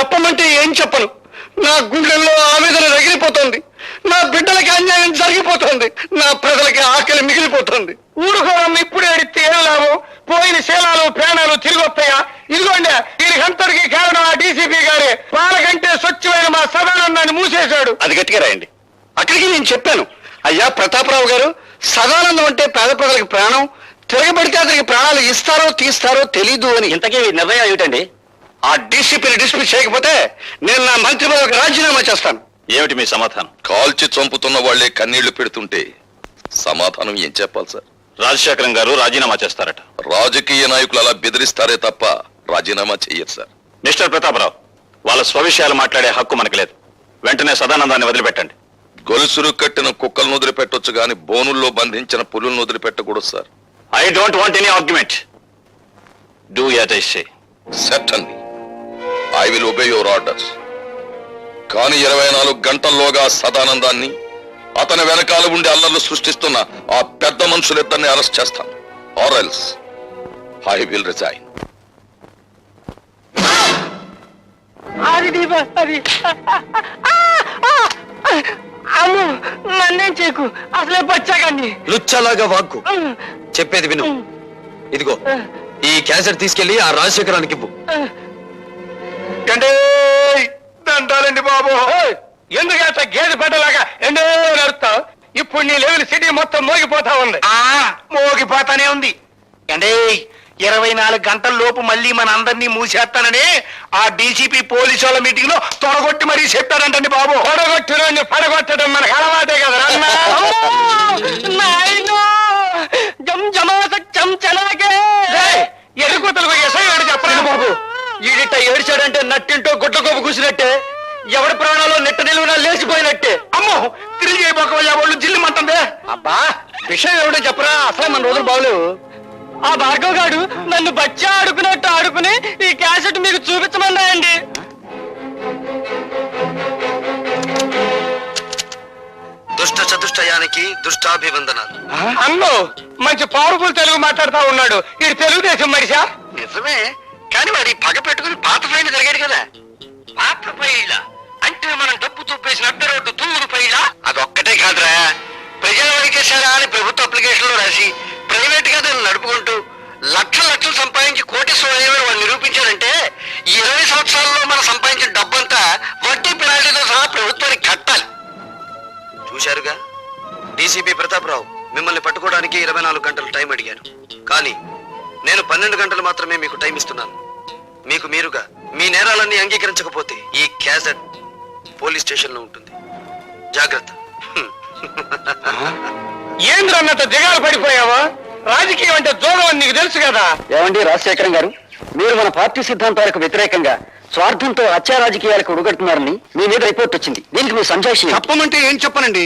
చెప్పమంటే ఏం చెప్పను. నా గుండెల్లో ఆవేదన రగిలిపోతుంది. నా బిడ్డలకి అన్యాయం జరిగిపోతుంది. నా ప్రజలకి ఆకలి మిగిలిపోతుంది. ఊరుకోవడం ఇప్పుడు ఏడితే ఏం లాభం? పోయిన శీలాలు ప్రాణాలు తిరిగి వస్తాయా? ఇదిగోండి, వీరికంతటికి కారణం ఆ డీసీపీ గారే. వాళ్ళకంటే స్వచ్ఛమైన మా సదానందాన్ని మూసేశాడు. అది గట్టిగా రాయండి. అక్కడికి నేను చెప్పాను, అయ్యా ప్రతాపరావు గారు, సదానందం అంటే పేద ప్రజలకు ప్రాణం, తిరగబడితే అతనికి ప్రాణాలు ఇస్తారో తీస్తారో తెలీదు అని. ఇంతకీ నిర్ణయం ఏమిటండి? ఆ డీసీపీని డిస్మిస్ చేయకపోతే నేను నా మంత్రి పదవికి రాజీనామా చేస్తాను. ఏమిటి మీ సమాధానం? కాల్చి చంపుతున్న వాళ్లే కన్నీళ్లు పెడుతుంటే సమాధానం ఏం చెప్పాలి సార్? రాజశేఖరం గారు రాజీనామా చేస్తారట. రాజకీయ నాయకులు అలా బెదిరిస్తారే తప్ప రాజీనామా చెయ్యరు సార్. మిస్టర్ ప్రతాపరావు, వాళ్ళ స్వవిషయాలు మాట్లాడే హక్కు మనకు లేదు. వెంటనే సదానందాన్ని వదిలిపెట్టండి. గొలుసులు కట్టిన కుక్కలను వదిలిపెట్టొచ్చు గాని బోనుల్లో బంధించిన పులులను వదిలిపెట్టకూడదు sir. I don't want any argument. Do as I say. Certainly I will obey your orders. కానీ 24 గంటల్లోగా సదానందాన్ని, అతని వెనకాల ఉండి అల్లర్లు సృష్టిస్తున్న ఆ పెద్ద మనుషులిద్దరిని అరెస్ట్ చేస్తాను. Or else I will resign. నన్నేం చేయకు, అసలే బచ్చాగాన్ని. లుచ్చలాగా వాక్కు. చెప్పేది విను. ఇదిగో ఈ క్యాసెట్ తీసుకెళ్లి ఆ రాజశేఖరానికి ఇవ్వు. దండాలండి బాబు. ఎందుకంటే గేదె పెట్టలాగా ఎండో నడుస్తావు. ఇప్పుడు నీ లెవెల్ సిటీ మొత్తం మోగిపోతా ఉంది. మోగిపోతానే ఉంది. అంటే 24 గంటల లోపు మళ్ళీ మన అందరినీ మూసేస్తానని ఆ డీసీపీ పోలీసు వాళ్ళ మీటింగ్ లో తొడగొట్టి మరీ చెప్పారంటండి బాబు. తొడగొట్టిన పడగొట్టడం మనకు అలవాటే కదా. ఎరుగుతలు చెప్పలేదు బాబు. ఈడిట ఏడిచాడంటే నట్టింటో గుడ్ల గోపు కూసినట్టే, ఎవడి ప్రాణాలు నెట్ట నిలువునా లేచిపోయినట్టే. అమ్మో, తిరిగి అయిపోకవయ్యా వాళ్ళు జిల్లుమంటుందే. అబ్బా, విషయం ఎవడో చెప్పరా, అసలే మన రోజులు బాగులేవు. ఆ భార్గవ్ గారు నన్ను బచ్చా ఆడుకున్నట్టు ఆడుకుని ఈ క్యాసెట్ మీకు చూపించమన్నాయండి. దుష్ట చతుష్టయానికి దుష్టాభివందనాలు. అన్నో, మంచి పవర్ఫుల్ తెలుగు మాట్లాడుతా ఉన్నాడు. ఇది తెలుగుదేశం మనిషా? నిజమే, కానీ మరి పగ పెట్టుకుని పాత ఫైల్ జరిగాడు కదా. పాత ఫైళ్ళ అంటే మనం డబ్బు చూపేసిన అడ్డ రోడ్డు తూరు ఫైళ్ళ. అదొక్కటే కాదురా, ప్రజల వరకేశారా అని ప్రభుత్వ అప్లికేషన్ లో రాసి ప్రైవేట్ గా దాన్ని నడుపుకుంటూ లక్షలు సంపాదించి కోటీశ్వరయ్యని వాళ్ళు నిరూపించారంటే ఈ 20 సంవత్సరాల్లో మనం సంపాదించిన డబ్బంతా వడ్డీ పెనాల్టీతో సహా ప్రభుత్వానికి కట్టాలి. చూశారుగా, డీసీపీ ప్రతాపరావు మిమ్మల్ని పట్టుకోవడానికి 24 గంటలు టైం అడిగారు. కానీ నేను 12 గంటలు మాత్రమే మీకు టైం ఇస్తున్నాను. మీకు మీరుగా మీ నేరాలన్నీ అంగీకరించకపోతే ఈ క్యాసెట్ పోలీస్ స్టేషన్ లో ఉంటుంది. జాగ్రత్త. ఏంద్రన్నత దిగాలు పడిపోయావా? రాజకీయం అంటే జోగం అని నీకు తెలుసు కదా. ఏమండి రాజశేఖరం గారు, మీరు మన పార్టీ సిద్ధాంతాలకు వ్యతిరేకంగా స్వార్థంతో హత్యా రాజకీయాలకు ఉడగడుతున్నారని మీ మీద రిపోర్ట్ వచ్చింది. దీనికి మీ సంజాయిషి చెప్పమంటే ఏం చెప్పనండి.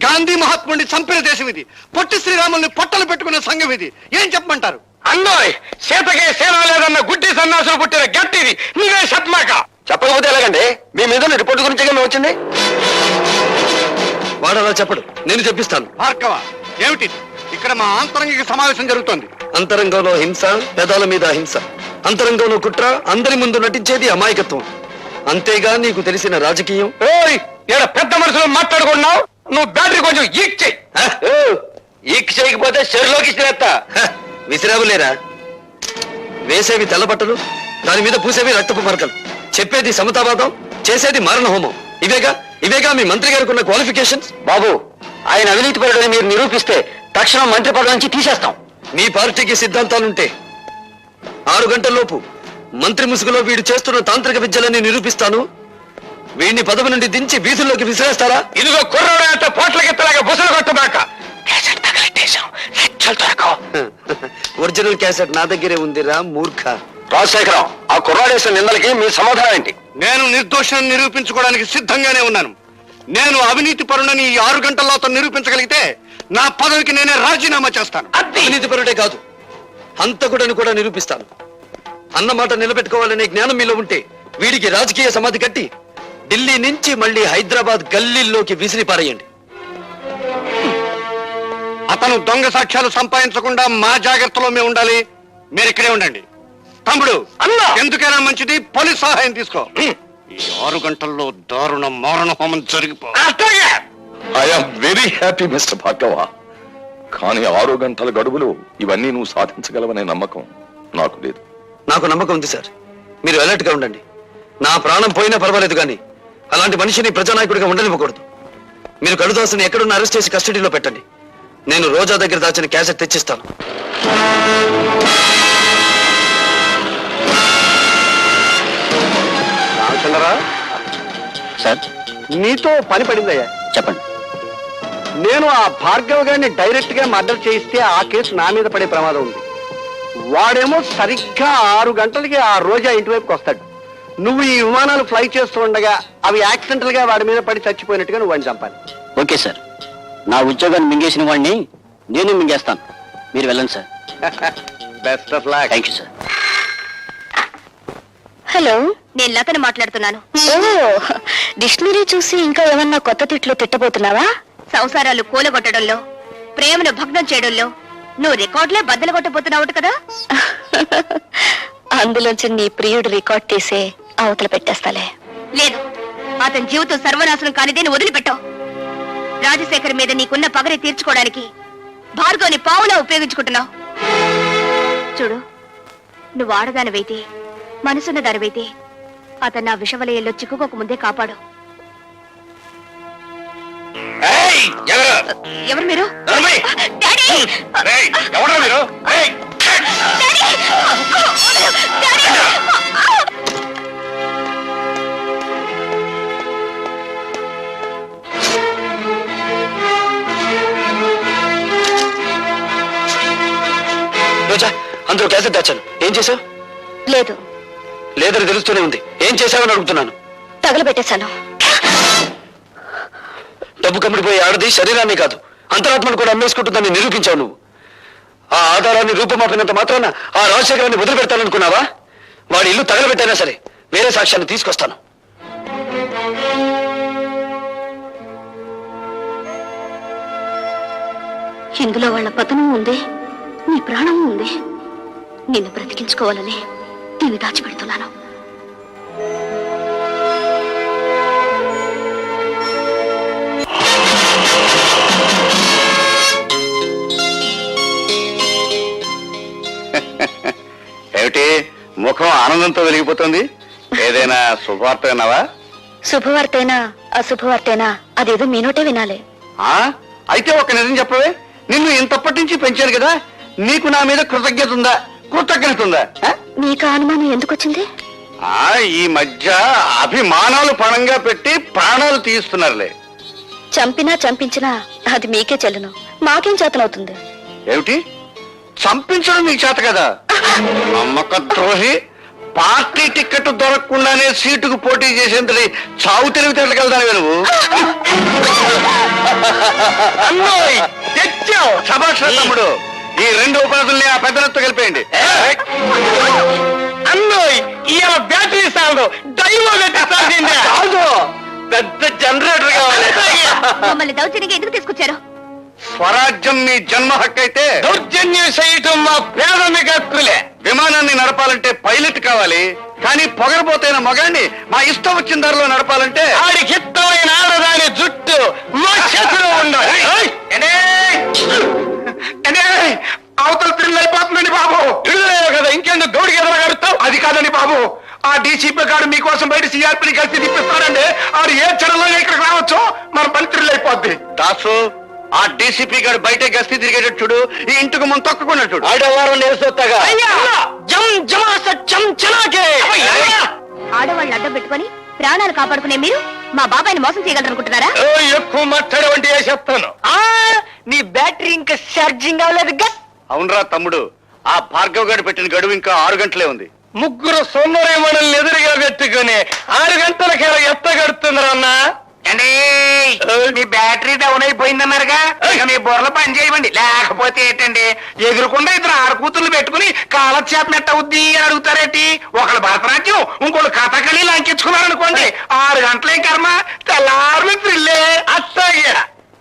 గాంధీ మహాత్ముడిని చంపిన దేశం ఇది. పొట్టి శ్రీరాముల్ని పొట్టలు పెట్టుకున్న సంఘం ఇది. ఏం చెప్పమంటారు? అన్నోయ్, సీతకే సేన లేదన్న గుడ్డి సన్నాసులు పుట్టిన గట్టిది. నువ్వే చెప్పమాక. చెప్పకపోతే ఎలాగండి? మీ మీద రిపోర్ట్ గురించి వచ్చింది. వాడు అలా చెప్పడు, నేను చెప్పిస్తాను. భార్గవ, ఏమిటి ఇక్కడ మా ఆంతరంగిక సమావేశం జరుగుతోంది? అంతరంగంలో హింస, పెదాల మీద హింస. అంతరంగంలో కుట్ర, అందరి ముందు నటించేది అమాయకత్వం. అంతేగా నీకు తెలిసిన రాజకీయం. పెద్ద మనుషులు మాట్లాడుకున్నావు. నువ్వు బ్యాటరీ కొంచెం ఈక్ చెయ్యి. ఈక్ చేయకపోతే చెరులోకి చేస్తా. విసిరావులేరా? వేసేవి తెల్లబట్టలు, దాని మీద పూసేవి రక్తపు మరకలు. చెప్పేది సమతావాదం, చేసేది మారణ హోమం. ఇవేగా మీ మంత్రి గారికి ఉన్న క్వాలిఫికేషన్స్. బాబు, ఆయన అవినీతి పరుడని మీరు నిరూపిస్తే తక్షణం మంత్రి పదవి నుంచి తీసేస్తాం. మీ పార్టీకి సిద్ధాంతాలుంటే 6 గంటల్లోపు మంత్రి ముసుగులో వీడు చేస్తున్న తాంత్రిక విద్యలని నిరూపిస్తాను. వీడిని పదవి నుండి దించి వీధుల్లోకి విసిరేస్తారా? ఇదిగో కుర్రాడు పోట్లకెత్తలాగా బుసలు కొట్టదాకా ఒరిజినల్ క్యాసెట్ నా దగ్గరే ఉందిరా మూర్ఖ. రాజశేఖరం, ఆ కుర్రాడేసిన నిందలకి మీ సమాధానం ఏంటి? నేను నిర్దోషాన్ని నిరూపించుకోవడానికి సిద్ధంగానే ఉన్నాను. నేను అవినీతి పరునని ఈ 6 గంటల్లో అతను నిరూపించగలిగితే నా పదవికి నేనే రాజీనామా చేస్తాను. అవినీతి పరుడే కాదు, హంతకుడని కూడా నిరూపిస్తాను. అన్నమాట నిలబెట్టుకోవాలనే జ్ఞానం మీలో ఉంటే వీడికి రాజకీయ సమాధి కట్టి ఢిల్లీ నుంచి మళ్ళీ హైదరాబాద్ గల్లీల్లోకి విసిరి పారేయండి. అతను దొంగ సాక్ష్యాలు సంపాదించకుండా మా జాగ్రత్తలో మేము ఉండాలి. మీరు ఇక్కడే ఉండండి. తమ్ముడు, ఎందుకైనా మంచిది పోలీస్ సహాయం తీసుకో. ఈ 6 గంటల్లో దారుణ మారణ హోమం జరిగిపో. I'm very happy mister Bhargava. కానీ 6 గంటల గడువులో ఇవన్నీ నువ్వు సాధించగలవనే నమ్మకం నాకు లేదు. నాకు నమ్మకం ఉంది సార్. మీరు అలర్ట్ గా ఉండండి. నా ప్రాణం పోయినా పర్వాలేదు కానీ అలాంటి మనిషిని ప్రజానాయకుడిగా ఉండనివ్వకూడదు. మీరు కడుదాసుని ఎక్కడున్న అరెస్ట్ చేసి కస్టడీలో పెట్టండి. నేను రోజా దగ్గర దాచిన క్యాసెట్ తెచ్చిస్తాను. రామచంద్రరా, సార్ నీతో పని పడిందయ్యా. చెప్పండి. నేను ఆ భార్గవ్ గారిని డైరెక్ట్ గా మర్డర్ చేయిస్తే ఆ కేసు నా మీద పడే ప్రమాదం ఉంది. వాడేమో సరిగ్గా 6 గంటలకి ఆ రోజా ఇంటి వైపుకి వస్తాడు. నువ్వు ఈ విమానాలు ఫ్లై చేస్తూ ఉండగా అవి యాక్సిడెంటల్ గా వాడి మీద పడి చచ్చిపోయినట్టుగా నువ్వు వాడిని చంపాలి. ఓకే సార్, నా ఉద్యోగాన్ని మింగేసిన వాడిని నేను మింగేస్తాను. మీరు వెళ్ళండి sir. Best of luck. Thank you sir. Hello, నేను లతను మాట్లాడుతున్నాను. డిక్షనరీ చూసి ఇంకా ఏమన్నా కొత్త తిట్లు తిట్టబోతున్నావా? సంసారాలు కూలగొట్టడంలో, ప్రేమను భగ్నం చేయడంలో నువ్వు రికార్డులే బద్దలు కొట్టబోతున్నావు కదా. అందులోంచి నీ ప్రియుడు రికార్డ్ తీసే అవతల పెట్టేస్తాలే. లేదు, అతని జీవితం సర్వనాశనం కానిదే నువ్వు వదిలిపెట్టావు. రాజశేఖర్ మీద నీకున్న పగని తీర్చుకోవడానికి భార్గవ్ని పావులా ఉపయోగించుకుంటున్నావు. చూడు, నువ్వు ఆడదానివైతే, మనసున్న దానివైతే అతను నా విషవలయంలో చిక్కుకోక ముందే కాపాడు. ఎవరు మీరు? డాడీ! రోజా, అందులో క్యాసెట్ దాచాను. ఏం చేసావు? లేదు, లేదని తెలుస్తూనే ఉంది. ఏం చేశావని అడుగుతున్నాను. తగలబెట్టేశాను. డబ్బు కమ్మిడిపోయే ఆడది శరీరాన్ని కాదు, అంతరాత్మను కూడా అమ్మేసుకుంటుందని నిరూపించావు నువ్వు. ఆ ఆధారాన్ని రూపమాపినంత మాత్రాన ఆ రాజశేఖరాన్ని వదిలిపెడతాననుకున్నావా? వాడి ఇల్లు తగలబెట్టైనా సరే వేరే సాక్ష్యాన్ని తీసుకొస్తాను. ఇందులో వాళ్ళ పతనం ఉంది, నీ ప్రాణం ఉంది. నిన్ను బ్రతికించుకోవాలని దీన్ని దాచిపెడుతున్నాను. ఏమిటి ముఖం ఆనందంతో వెలిగిపోతుంది? ఏదైనా శుభవార్త విన్నావా? శుభవార్తైనా అశుభవార్తైనా అదేదో మీ నోటే వినాలి. అయితే ఒక నిజం చెప్పవే. నిన్ను ఇంతప్పటి నుంచి పెంచాను కదా, నీకు నా మీద కృతజ్ఞత ఉందా? కృతజ్ఞత ఉందా? నీకు అనుమానం ఎందుకు వచ్చింది? ఈ మధ్య అభిమానాలు పణంగా పెట్టి ప్రాణాలు తీస్తున్నారులే. చంపినా చంపించినా అది మీకే చెల్లును, మాకేం చేతనవుతుంది? ఏమిటి, చంపించడం నీకు చేత కదా? నమ్మక ద్రోహి. పార్టీ టికెట్ దొరకకుండానే సీటుకు పోటీ చేసేంతటి చావు తెలివితేటకెళ్తాను నువ్వు. తెచ్చావు శభాష్ తమ్ముడు. ఈ 2 ఉపాధుల్ని ఆ పెద్దలతో కలిపేయండి. అన్నోయ్, ఇవాళ బ్యాటరీ సాగు డైవో కాదు, పెద్ద జనరేటర్ కావాలి. మమ్మల్ని దౌర్జన్యంగా ఎందుకు తీసుకొచ్చారు? స్వరాజ్యం మీ జన్మ హక్కు అయితే దౌర్జన్యం చేయటం మా పేదమిక హక్కులే. విమానాన్ని నడపాలంటే పైలట్ కావాలి, కానీ పొగరబోతైన మగాన్ని మా ఇష్టం వచ్చిన ధరలో నడపాలంటే ఆడికి ఇష్టమైన ఆడదాని జుట్టు మా చేతిలో ఉండాలి. అవతల త్రిల్ అయిపోతుందండి బాబు. కదా, ఇంకెందుకు గౌడికి ఎదరగలుగుతావు? అది కాదండి బాబు, ఆ డీసీపీ గారు మీకోసం బయట సిఆర్పీని కలిసి తిప్పిస్తాడండి. ఆడు ఏ క్షణంలో ఇక్కడికి రావచ్చో మన పని త్రిల్ అయిపోద్ది. దాసు, ఆ డీసీపీ గారు బయట గస్తీ తిరిగేటట్టు చూడు, ఈ ఇంటికి ముందు తొక్కకుండా చూడు. ఆడవారం నేర్చుతాగా ఆడవాళ్ళు అడ్డం పెట్టుకొని ప్రాణాలు కాపాడుకునే మీరు మా బాబాయిని మోసం చేయగలరనుకుంటున్నారా? ఎక్కువ మాట్లాడే వంటి చెప్తాను. నీ బ్యాటరీ ఇంకా ఛార్జింగ్ అవ్వలేదు. అవునరా తమ్ముడు, ఆ భార్గవ్ గారు పెట్టిన గడువు ఇంకా 6 గంటలే ఉంది. ముగ్గురు సోమవారం మనల్ని ఎదురుగా పెట్టుకుని 6 గంటలకి ఎత్త గడుతున్నారన్నా. మీ బ్యాటరీ డౌన్ అయిపోయిందన్నారుగా, మీ బుర్రలు పని చేయమండి. లేకపోతే ఏంటండి, ఎదురుకుండా 2 ఆడకూతుర్లు పెట్టుకుని కాలక్షేపం ఎట్ట అవుద్ది అని అడుగుతారేంటి? ఒకళ్ళు భరతనాట్యం, ఇంకోళ్ళు కథకళి లంకించుకున్నారనుకోండి, 6 గంటలే కర్మ, తెల్లారు త్రిల్లే. అట్లాగే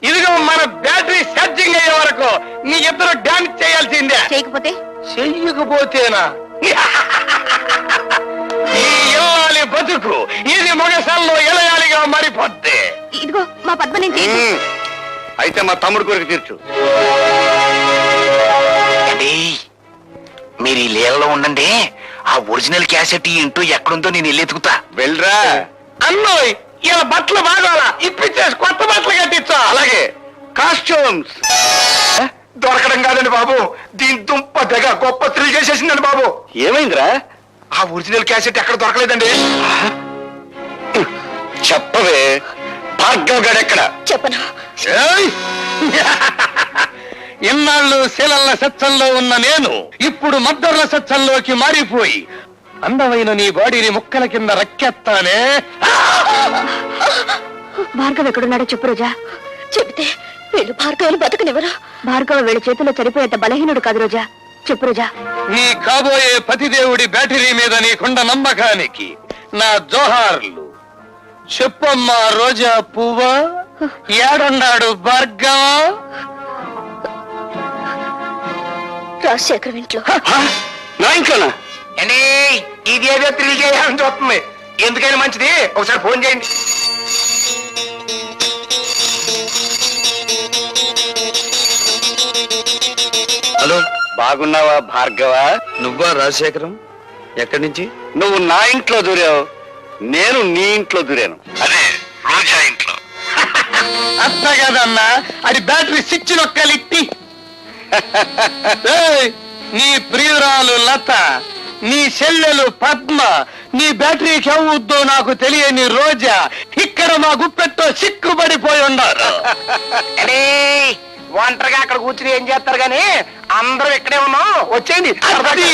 ఇదిగో మన బ్యాటరీ ఛార్జింగ్ అయ్యే వరకు నీ ఇద్దరు డాన్స్ చేయాల్సిందే. చేయకపోతే చెయ్యకపోతేనా ఈ ఎలయాలి బతుకు ఇది మొగసాల్లో ఎలయాలిగా మారిపోద్ది. ఇదిగో మా పద్మ నుంచి అయితే మా తమ్ముడు కోరిక తీర్చు. మీరు ఈ లీలలో ఉండండి, ఆ ఒరిజినల్ క్యాసెట్ ఇంటూ ఎక్కడుందో నేను వెళ్ళి ఎతుకుతా. వెళ్ళరా అన్నోయ్, ఇలా బట్టలు బాగాలా ఇప్పించేసి కొత్త బట్టలు కట్టించా. అలాగే కాస్ట్యూమ్స్ దొరకడం కాదండి బాబు, దీని దుంప తెగ గొప్ప థ్రిల్ చేసేసిందండి బాబు. ఏమైందిరా? ఆ ఒరిజినల్ క్యాసెట్ ఎక్కడ దొరకలేదండి. చెప్పవే, భార్గవ్ గడెక్కడ? చెప్పను. ఇన్నాళ్ళు శీలల్ల సత్సంలో ఉన్న నేను ఇప్పుడు మద్దర్ల సత్సంలోకి మారిపోయి అందమైన నీ బాడీని ముక్కల కింద రక్కెత్తానే. భార్గవ్ ఎక్కడున్నాడో చెప్పు రోజా. చెబితే వీళ్ళు భార్గవులు బతకనివ్వరు. భార్గవ వీళ్ళ చేతిలో చనిపోయేంత బలహీనుడు కాదు రోజా. చెప్పు రోజా. నీ కాబోయే పతిదేవుడి బ్యాటరీ మీద నీకుండ నమ్మకానికి నా జోహార్లు. చెప్పమ్మా రోజా పువ్వా, ఏడున్నాడు భార్గవ? రాజశేఖర్ ఇంట్లో. నా ఇంట్లోనా? అండి ఇది ఏదో థ్రిల్ చేయాలని చూస్తుంది, ఎందుకైనా మంచిది ఒకసారి ఫోన్ చేయండి. హలో, బాగున్నావా భార్గవ? నువ్వా రాజశేఖరం? ఎక్కడి నుంచి? నువ్వు నా ఇంట్లో దూరావు, నేను నీ ఇంట్లో దూరాను. అదే రోజా ఇంట్లో. అత్త కదన్నా, అది బ్యాటరీ స్విచ్ నొక్కలిట్టి. ఏయ్, నీ ప్రియురాలు లత, నీ చెల్లెలు పద్మ, నీ బ్యాటరీకి అవుద్దో నాకు తెలియని రోజా ఇక్కడ మా గుప్పెట్టో చిక్కుబడిపోయి ఉన్నారు. అరే ఒంటరిగా అక్కడ కూర్చుని ఏం చేస్తారు గాని అందరూ ఇక్కడే ఉన్నాం, వచ్చేయండి. అది.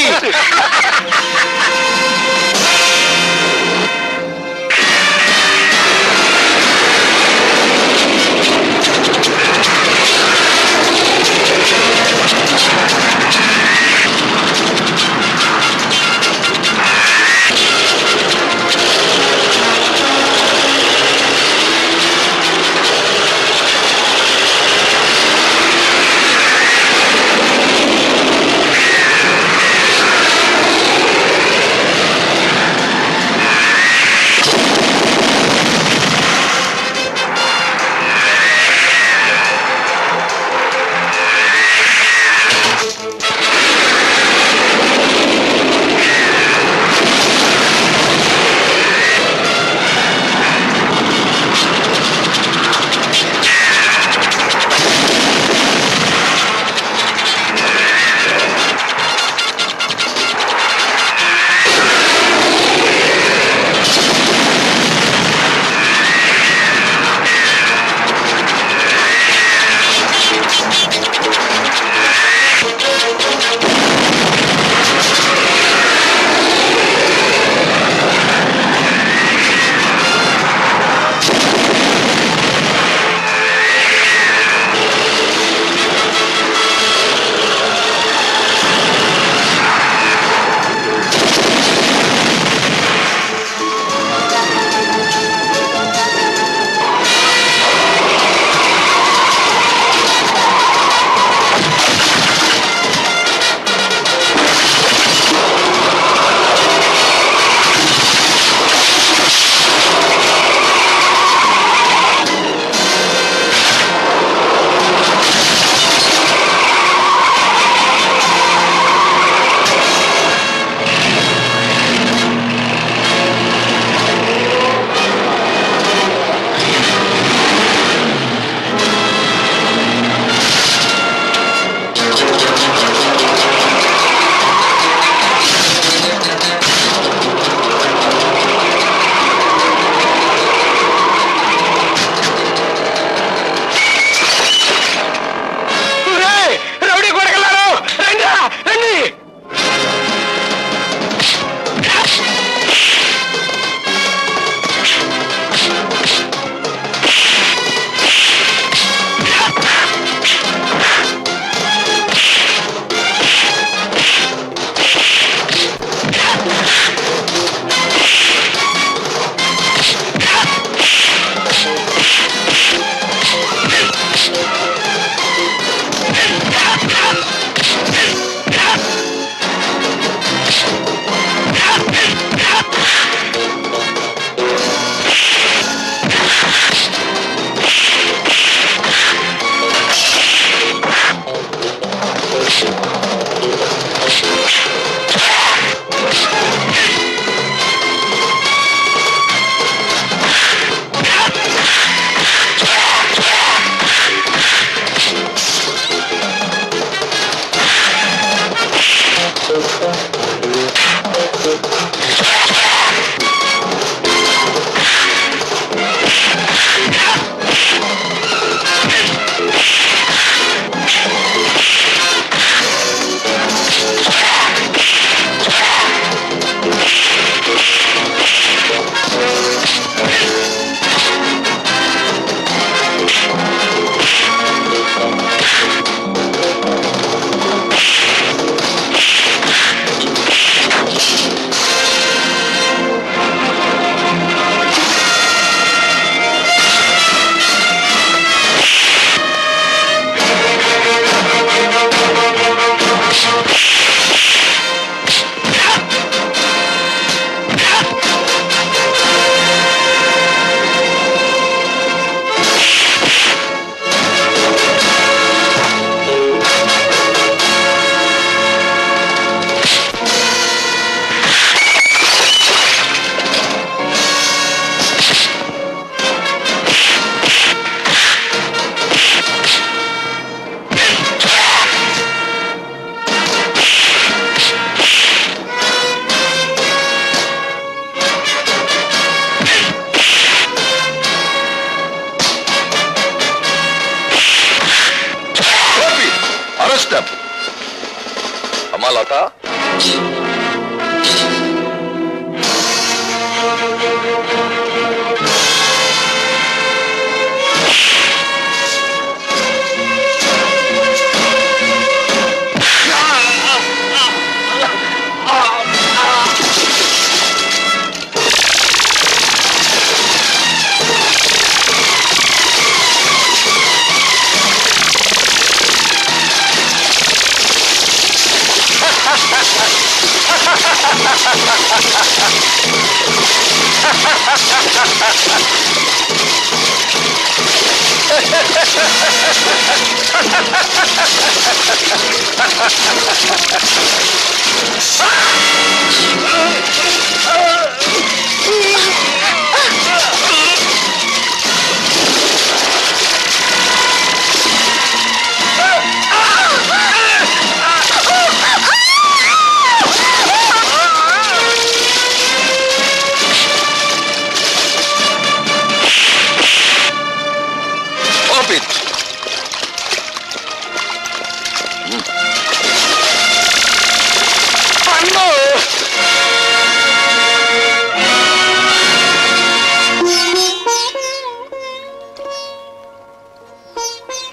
Stop it!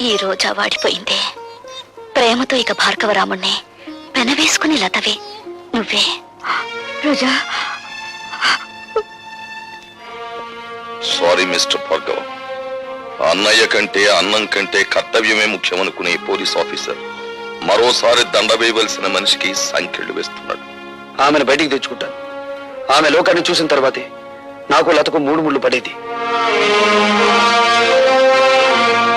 ఈ రోజా వాడిపోయిందే. ప్రేమతో ఇక భార్గవరాముణ్ణి పెనవేసుకుని లతవే నువ్వే. రోజా, సారీ మిస్టర్ భార్గవ. అన్నయ్య కంటే అన్నం కంటే కర్తవ్యమే ముఖ్యమనుకునే పోలీస్ ఆఫీసర్ మరోసారి దండ వేయవలసిన మనిషికి సంఖ్యలు వేస్తున్నాడు. ఆమెను బయటికి తెచ్చుకుంటాను. ఆమె లోకాన్ని చూసిన తర్వాతే నాకు లతకు 3 ముళ్ళు పడేది.